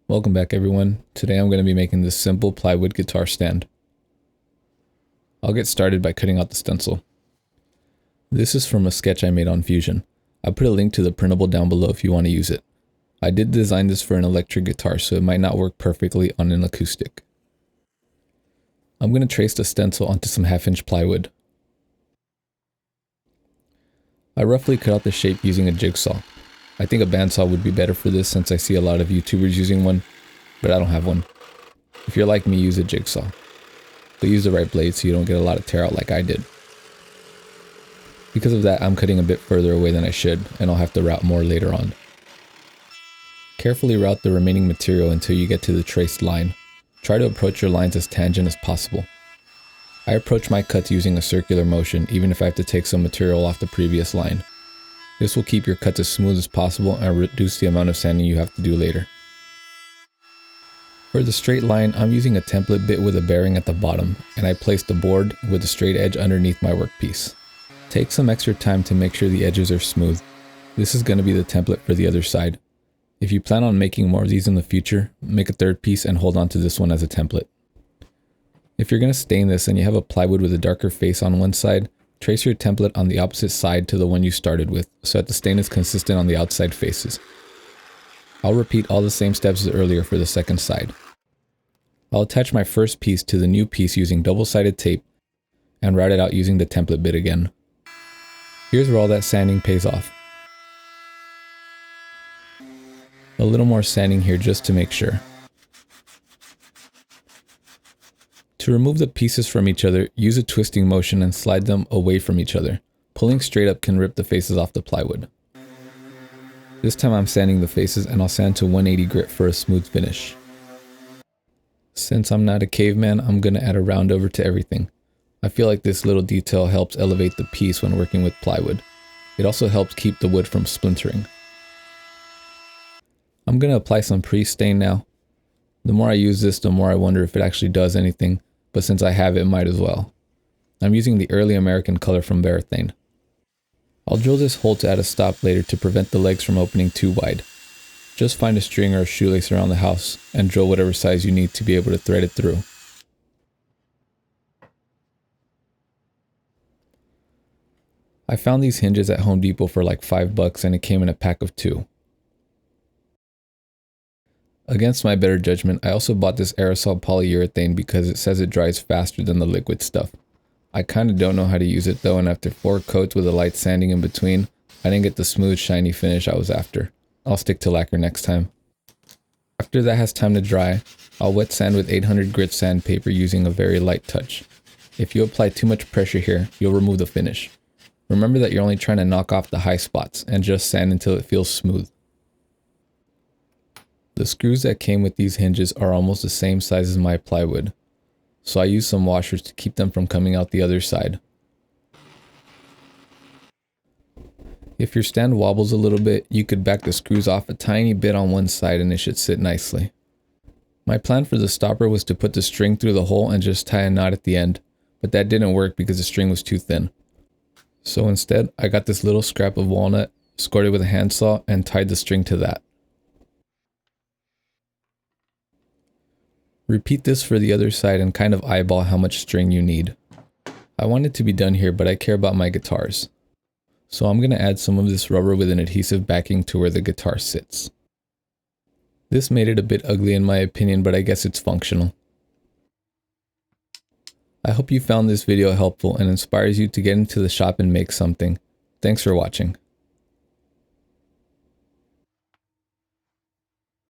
Welcome back everyone. Today I'm going to be making this simple plywood guitar stand. I'll get started by cutting out the stencil. This is from a sketch I made on Fusion. I put a link to the printable down below if you want to use it. I did design this for an electric guitar, so it might not work perfectly on an acoustic. I'm going to trace the stencil onto some 1/2-inch plywood. I roughly cut out the shape using a jigsaw. I think a bandsaw would be better for this since I see a lot of YouTubers using one, but I don't have one. If you're like me, use a jigsaw. But use the right blade so you don't get a lot of tear out like I did. Because of that, I'm cutting a bit further away than I should, and I'll have to route more later on. Carefully route the remaining material until you get to the traced line. Try to approach your lines as tangent as possible. I approach my cuts using a circular motion, even if I have to take some material off the previous line. This will keep your cuts as smooth as possible and reduce the amount of sanding you have to do later. For the straight line, I'm using a template bit with a bearing at the bottom, and I place the board with a straight edge underneath my workpiece. Take some extra time to make sure the edges are smooth. This is going to be the template for the other side. If you plan on making more of these in the future, make a third piece and hold on to this one as a template. If you're going to stain this and you have a plywood with a darker face on one side, trace your template on the opposite side to the one you started with, so that the stain is consistent on the outside faces. I'll repeat all the same steps as earlier for the second side. I'll attach my first piece to the new piece using double-sided tape and route it out using the template bit again. Here's where all that sanding pays off. A little more sanding here just to make sure. To remove the pieces from each other, use a twisting motion and slide them away from each other. Pulling straight up can rip the faces off the plywood. This time I'm sanding the faces and I'll sand to 180 grit for a smooth finish. Since I'm not a caveman, I'm going to add a round over to everything. I feel like this little detail helps elevate the piece when working with plywood. It also helps keep the wood from splintering. I'm going to apply some pre-stain now. The more I use this, the more I wonder if it actually does anything, but since I have it, might as well. I'm using the early American color from Varathane. I'll drill this hole to add a stop later to prevent the legs from opening too wide. Just find a string or a shoelace around the house and drill whatever size you need to be able to thread it through. I found these hinges at Home Depot for like $5 and it came in a pack of 2. Against my better judgment, I also bought this aerosol polyurethane because it says it dries faster than the liquid stuff. I kinda don't know how to use it though, and after 4 coats with a light sanding in between, I didn't get the smooth shiny finish I was after. I'll stick to lacquer next time. After that has time to dry, I'll wet sand with 800 grit sandpaper using a very light touch. If you apply too much pressure here, you'll remove the finish. Remember that you're only trying to knock off the high spots and just sand until it feels smooth. The screws that came with these hinges are almost the same size as my plywood, so I used some washers to keep them from coming out the other side. If your stand wobbles a little bit, you could back the screws off a tiny bit on one side and it should sit nicely. My plan for the stopper was to put the string through the hole and just tie a knot at the end, but that didn't work because the string was too thin. So instead, I got this little scrap of walnut, scored it with a handsaw, and tied the string to that. Repeat this for the other side and kind of eyeball how much string you need. I want it to be done here, but I care about my guitars. So I'm going to add some of this rubber with an adhesive backing to where the guitar sits. This made it a bit ugly in my opinion, but I guess it's functional. I hope you found this video helpful and inspires you to get into the shop and make something. Thanks for watching.